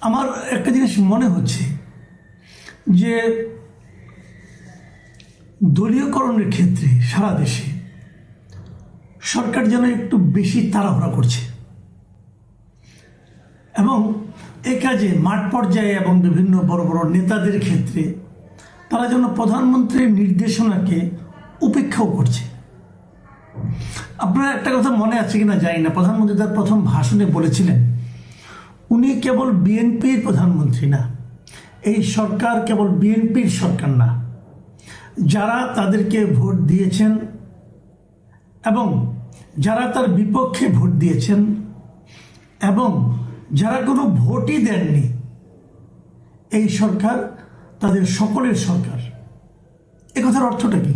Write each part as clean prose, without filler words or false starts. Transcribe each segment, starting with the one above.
আমার একটা জিনিস মনে হচ্ছে যে দলীয়করণের ক্ষেত্রে সারা দেশে সরকার যেন একটু বেশি তাড়াহুড়া করছে এবং এ কাজে মাঠ পর্যায়ে এবং বিভিন্ন বড় বড় নেতাদের ক্ষেত্রে তারা যেন প্রধানমন্ত্রীর নির্দেশনাকে উপেক্ষাও করছে। আপনার একটা কথা মনে আছে কিনা জানি না, প্রধানমন্ত্রী তার প্রথম ভাষণে বলেছিলেন উনি কেবল বিএনপির প্রধানমন্ত্রী না, এই সরকার কেবল বিএনপির সরকার না, যারা তাদেরকে ভোট দিয়েছেন এবং যারা তার বিপক্ষে ভোট দিয়েছেন এবং যারা কোনো ভোটই দেননি, এই সরকার তাদের সকলের সরকার। এ কথার অর্থটা কি?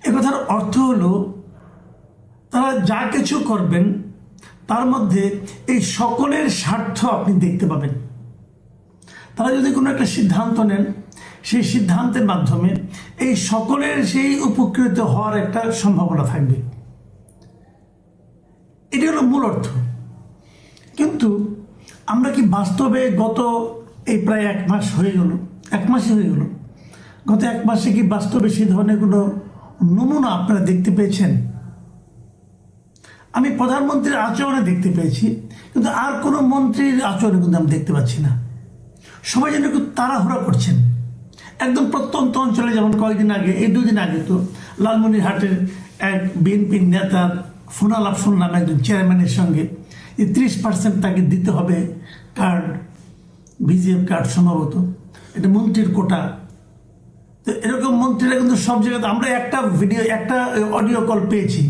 এ কথার অর্থ হলো তারা যা কিছু করবেন তার মধ্যে এই সকলের স্বার্থ আপনি দেখতে পাবেন। তারা যদি কোনো একটা সিদ্ধান্ত নেন, সেই সিদ্ধান্তের মাধ্যমে এই সকলের সেই উপকৃত হওয়ার একটা সম্ভাবনা থাকবে। এটি হলো মূল অর্থ। কিন্তু আমরা কি বাস্তবে গত এই প্রায় এক মাসই হয়ে গেল, গত এক মাসে কি বাস্তবে সেই ধরনের কোনো নমুনা আপনারা দেখতে পেয়েছেন? আমি প্রধানমন্ত্রীর আচরণে দেখতে পেয়েছি, কিন্তু আর কোনো মন্ত্রীর আচরণে কিন্তু আমি দেখতে পাচ্ছি না। সবাই যেন একটু তাড়াহুড়া করছেন। একদম প্রত্যন্ত অঞ্চলে, যেমন কয়েকদিন আগে, এই দুদিন আগে তো লালমনিরহাটের এক বিএনপির নেতার ফোনালাপ শুনলাম একজন চেয়ারম্যানের সঙ্গে, যে 30% তাকে দিতে হবে কার্ড, ভিজিএফ কার্ড সম্ভবত, এটা মন্ত্রীর কোটা। তো এরকম মন্ত্রীরা কিন্তু সব জায়গাতে, আমরা একটা অডিও কল পেয়েছি,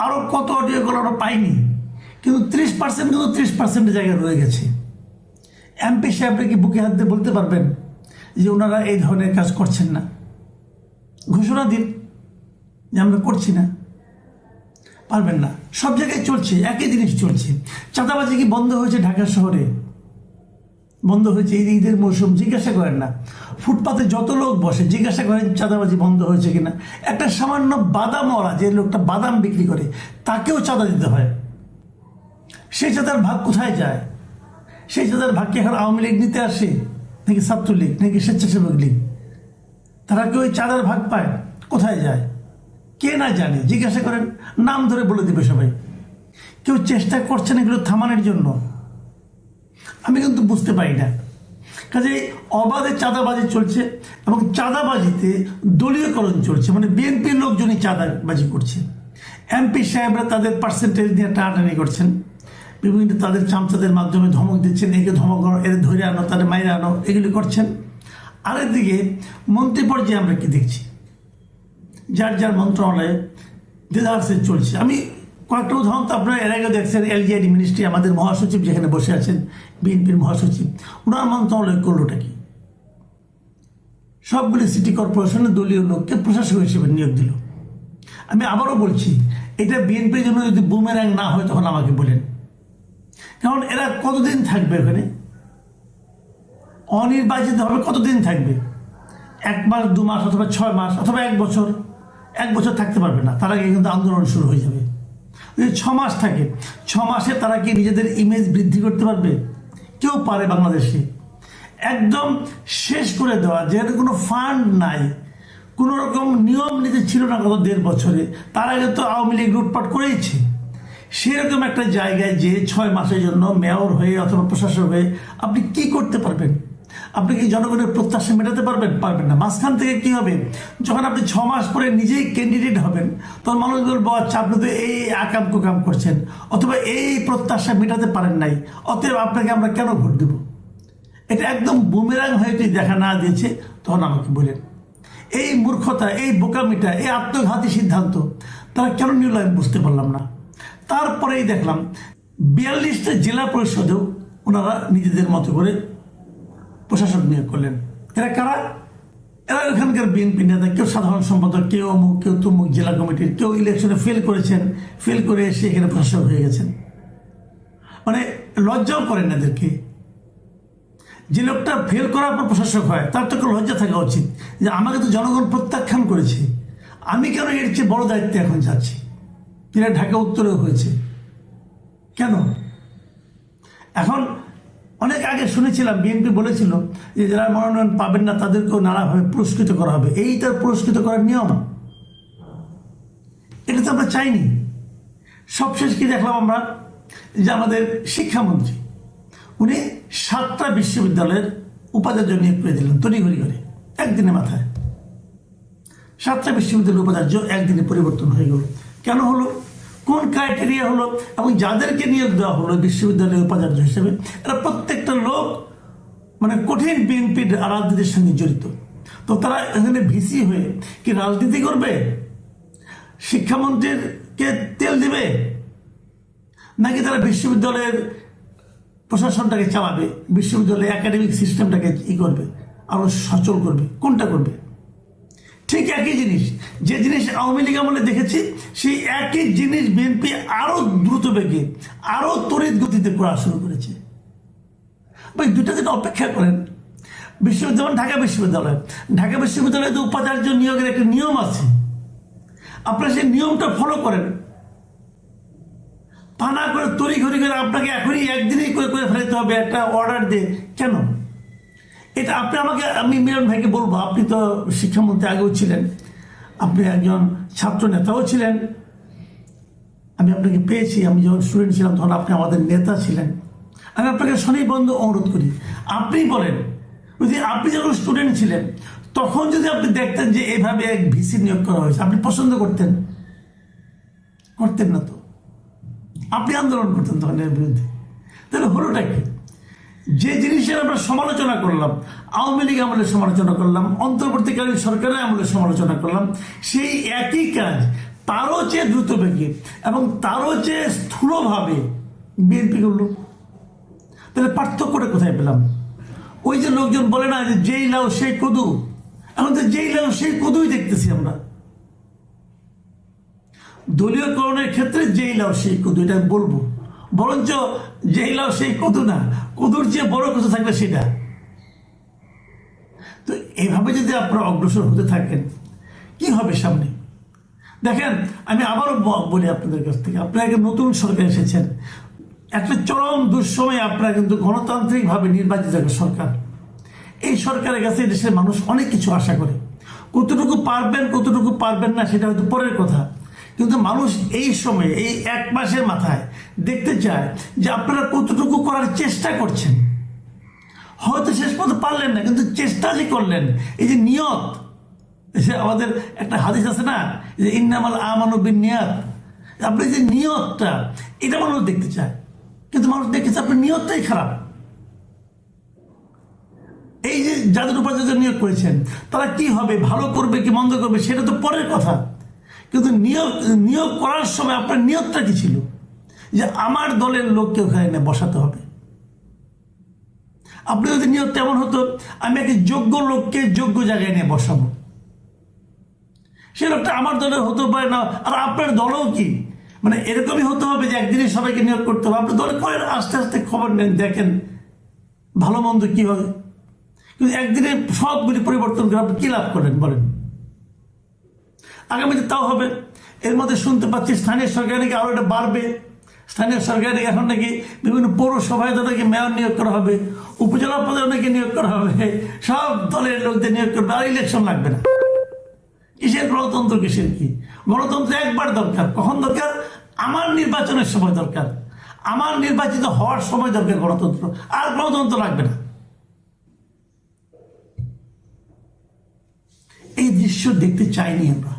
আরও কত অডিও কল আমরা পাইনি, কিন্তু 30% কিন্তু 30%-এর জায়গায় রয়ে গেছে। এমপি সাহেবরা কি বুকে হাত দিয়ে বলতে পারবেন যে ওনারা এই ধরনের কাজ করছেন না? ঘোষণা দিন যে আমরা করছি না। পারবেন না। সব জায়গায় চলছে, একই জিনিস চলছে। চাঁদাবাজি কি বন্ধ হয়েছে? ঢাকা শহরে বন্ধ হয়েছে। এই ঈদের মৌসুম, জিজ্ঞাসা করেন না, ফুটপাতে যত লোক বসে জিজ্ঞাসা করেন চাঁদাবাজি বন্ধ হয়েছে কিনা। একটা সামান্য বাদামওয়ালা, যে লোকটা বাদাম বিক্রি করে, তাকেও চাঁদা দিতে হয়। সেই চাঁদার ভাগ কোথায় যায়? সেই চাঁদার ভাগ কি এখন আওয়ামী লীগ নিতে আসে, নাকি ছাত্রলীগ, নাকি স্বেচ্ছাসেবক লীগ? তারা কি ওই চাঁদার ভাগ পায়? কোথায় যায়? কে না জানে? জিজ্ঞাসা করেন, নাম ধরে বলে দিবে সবাই। কেউ চেষ্টা করছেন এগুলো থামানোর জন্য? আমি কিন্তু বুঝতে পারি না। কাজে অবাধে চাঁদাবাজি চলছে এবং চাঁদাবাজিতে দলীয়করণ চলছে, মানে বিএনপির লোকজনই চাঁদাবাজি করছে। এমপি সাহেবরা তাদের পার্সেন্টেজ নিয়ে টানাটানি করছেন, বিভিন্ন তাদের চামচাদের মাধ্যমে ধমক দিচ্ছেন, একে ধমক আনো, এর ধরে আনো, তাদের মাইরে আনো, এগুলি করছেন। আরেকদিকে মন্ত্রী পর্যায়ে আমরা কি দেখছি? যার যার মন্ত্রণালয়ে দেদারসে চলছে। আমি কয়েকটা উদাহরণ তো আপনারা এর আগে দেখছেন। এলজিআইডি মিনিস্ট্রি, আমাদের মহাসচিব যেখানে বসে আছেন, বিএনপির মহাসচিব, ওনার মন্ত্রণালয় করলোটা কি? সবগুলি সিটি কর্পোরেশনের দলীয় লোককে প্রশাসক হিসেবে নিয়োগ দিল। আমি আবারও বলছি, এটা বিএনপির জন্য যদি বুমেরাং না হয় তখন আমাকে বলেন। কারণ এরা কতদিন থাকবে ওখানে? অনির্বাচিত হবে কতদিন থাকবে? 1 মাস, 2 মাস, অথবা 6 মাস, অথবা 1 বছর। 1 বছর থাকতে পারবে না, তার আগে কিন্তু আন্দোলন শুরু হয়ে যাবে। যদি 6 মাস থাকে, 6 মাসে তারা কি নিজেদের ইমেজ বৃদ্ধি করতে পারবে? কেউ পারে বাংলাদেশে? একদম শেষ করে দেওয়া, যেহেতু কোনো ফান্ড নাই, কোনো রকম নিয়ম নীতি ছিল না গত 1.5 বছরে। তার আগে তো আওয়ামী লীগ লুটপাট করেইছে। সেরকম একটা জায়গায় যে 6 মাসের জন্য মেয়র হয়ে অথবা প্রশাসক হয়ে আপনি কি করতে পারবেন? আপনি কি জনগণের প্রত্যাশা মেটাতে পারবেন? পারবেন না। মাঝখান থেকে কি হবে? যখন আপনি 6 মাস পরে নিজেই ক্যান্ডিডেট হবেন, তখন মানুষ বলবো, আচ্ছা আপনি তো এই আকাম কুকাম করছেন, অথবা এই প্রত্যাশা মেটাতে পারেন নাই, অতএব আপনাকে আমরা কেন ভোট দেব? এটা একদম বুমেরাং হয়ে যদি দেখা না দিয়েছে, তখন আমাকে বলেন। এই মূর্খতা, এই বোকামিটা, এই আত্মঘাতী সিদ্ধান্ত তারা কেন নিল আমি বুঝতে পারলাম না। তারপরেই দেখলাম 42টা জেলা পরিষদেও ওনারা নিজেদের মতো করে প্রশাসক নিয়োগ করলেন। এরা কারা? এরা ওখানকার বিএনপি নেতা, কেউ সাধারণ সম্পাদক, কেউ অমুক, কেউ তমুক জেলা কমিটির, কেউ ইলেকশনে ফেল করেছেন, ফেল করে এসে এখানে প্রশাসক হয়ে গেছেন। মানে লজ্জাও করেন এদেরকে। যে লোকটা ফেল করার পর প্রশাসক হয়, তার তো লজ্জা থাকা উচিত যে আমাকে তো জনগণ প্রত্যাখ্যান করেছে, আমি কেন এর চেয়ে বড় দায়িত্বে এখন যাচ্ছি? এরা ঢাকা উত্তরেও হয়েছে, কেন? এখন অনেক আগে শুনেছিলাম বিএনপি বলেছিল যে যারা মনোনয়ন পাবেন না তাদেরকেও নানাভাবে পুরস্কৃত করা হবে, এইটার পুরস্কৃত করার নিয়ম, এটা তো আমরা চাইনি। সবশেষ কি দেখলাম আমরা, যে আমাদের শিক্ষামন্ত্রী উনি 7টা বিশ্ববিদ্যালয়ের উপাচার্য নিয়োগ করে দিলেন তড়িঘড়ি করে, একদিনের মাথায় 7টা বিশ্ববিদ্যালয়ের উপাচার্য একদিনে পরিবর্তন হয়ে গেল। কেন হলো, কোন ক্রাইটেরিয়া হলো, এবং যাদেরকে নিয়োগ দেওয়া হলো বিশ্ববিদ্যালয়ের উপাচার্য হিসেবে এরা প্রত্যেকটা লোক মানে কঠিন বিএনপির রাজনীতির সঙ্গে জড়িত। তো তারা এখানে ভিসি হয়ে কি রাজনীতি করবে, শিক্ষামন্ত্রীকে তেল দিবে, নাকি তারা বিশ্ববিদ্যালয়ের প্রশাসনটাকে চালাবে, বিশ্ববিদ্যালয়ের একাডেমিক সিস্টেমটাকে করবে, আরো সচল করবে, কোনটা করবে? ঠিক একই জিনিস, যে জিনিস আওয়ামী লীগ আমলে দেখেছি সেই একই জিনিস বিএনপি আরো দ্রুত বেগে আরো তড়িৎ গতিতে করা শুরু করেছে। ভাই দুটা দিন অপেক্ষা করেন। বিশ্ববিদ্যালয় ঢাকা বিশ্ববিদ্যালয়ে উপাচার্য নিয়োগের একটা নিয়ম আছে, আপনারা সেই নিয়মটা ফলো করেন। পানা করে তড়িঘড়ি করে আপনাকে এখনই একদিনেই করে ফেলতে হবে একটা অর্ডার দিয়ে, কেন? এটা আমি মিলন ভাইকে বলবো, আপনি তো শিক্ষামন্ত্রী আগেও ছিলেন, আপনি একজন ছাত্র নেতাও ছিলেন, আমি আপনাকে পেয়েছি, আমি যখন স্টুডেন্ট ছিলাম তখন আপনি আমাদের নেতা ছিলেন। আমি আপনাকে স্বনির্বন্ধ অনুরোধ করি, আপনি বলেন, যদি আপনি যখন স্টুডেন্ট ছিলেন তখন যদি আপনি দেখতেন যে এভাবে এক ভিসি নিয়োগ করা হয়েছে, আপনি পছন্দ করতেন না? তো আপনি আন্দোলন করতেন তখন এর বিরুদ্ধে। তাহলে হলোটা কি? যে জিনিসের আমরা সমালোচনা করলাম, আওয়ামী লীগ আমলে সমালোচনা করলাম, অন্তর্বর্তীকালীন সরকারের আমলে সমালোচনা করলাম, সেই একই কাজ তারও চেয়ে দ্রুত বেগে এবং তারও চেয়ে স্থূলভাবে বিএনপি করলো। তাহলে পার্থক্যটা কোথায় পেলাম? ওই যে লোকজন বলে না যে যেই লাউ সেই কদু, এখন তো যেই লাউ সেই কদুই দেখতেছি আমরা। দলীয়করণের ক্ষেত্রে যেই লাউ সেই কদু, এটা বলবো, বরঞ্চ যেই লাউ সেই কদু না, কদুর চেয়ে বড় কিছু থাকলে সেটা। তো এইভাবে যদি আপনারা অগ্রসর হতে থাকেন কি হবে সামনে? দেখেন, আমি আবারও বলি আপনাদের কাছ থেকে, আপনারা একটা নতুন সরকার এসেছেন, একটা চরম দুঃসময়ে আপনারা কিন্তু গণতান্ত্রিকভাবে নির্বাচিত একটা সরকার। এই সরকারের কাছে দেশের মানুষ অনেক কিছু আশা করে, কতটুকু পারবেন না সেটা হয়তো পরের কথা, কিন্তু মানুষ এই সময়ে এই 1 মাসের মাথায় দেখতে চায় যে আপনারা কতটুকু করার চেষ্টা করছেন। হয়তো শেষ পর্যন্ত পারলেন না, কিন্তু চেষ্টা যে করলেন, এই যে নিয়ত, আমাদের একটা হাদিস আছে না যে ইন্নামাল আমানু বিন্নিয়াত, আপনি যে নিয়তটা, এটা মানুষ দেখতে চায়, কিন্তু মানুষ দেখেছে আপনার নিয়তটাই খারাপ। এই যে যাদের উপাচার্য নিয়োগ করেছেন তারা কি হবে, ভালো করবে কি মন্দ করবে সেটা তো পরের কথা, কিন্তু নিয়োগ করার সময় আপনার নিয়তটা কি ছিল? যে আমার দলের লোককে ওখানে বসাতে হবে। আপনি যদি নিয়ত তেমন হতো আমি একটা যোগ্য লোককে যোগ্য জায়গায় নিয়ে বসাবো, সে লোকটা আমার দলের হতে পারে না, আর আপনার দলও কি মানে এরকমই হতে হবে যে একদিনে সবাইকে নিয়োগ করতে হবে। আপনি দলে করেন, আস্তে আস্তে খবর নেন, দেখেন ভালো মন্দ কি হবে, কিন্তু একদিনে সবগুলি পরিবর্তন করে আপনি কি লাভ করেন বলেন? আগামীতে তাও হবে। এর মধ্যে শুনতে পাচ্ছি স্থানীয় সরকার নাকি আরো এটা বাড়বে, স্থানীয় সরকারে এখন নাকি বিভিন্ন পৌরসভায় নাকি মেয়র নিয়োগ করা হবে, উপজেলা পদে নাকি নিয়োগ করা হবে, সব দলের লোকদের নিয়োগ করবে, আর ইলেকশন লাগবে না। কিসের গণতন্ত্র, কিসের কি গণতন্ত্র? একবার দরকার, কখন দরকার? আমার নির্বাচনের সময় দরকার, আমার নির্বাচিত হওয়ার সময় দরকার গণতন্ত্র, আর গণতন্ত্র লাগবে না। এই দৃশ্য দেখতে চাইনি আমরা।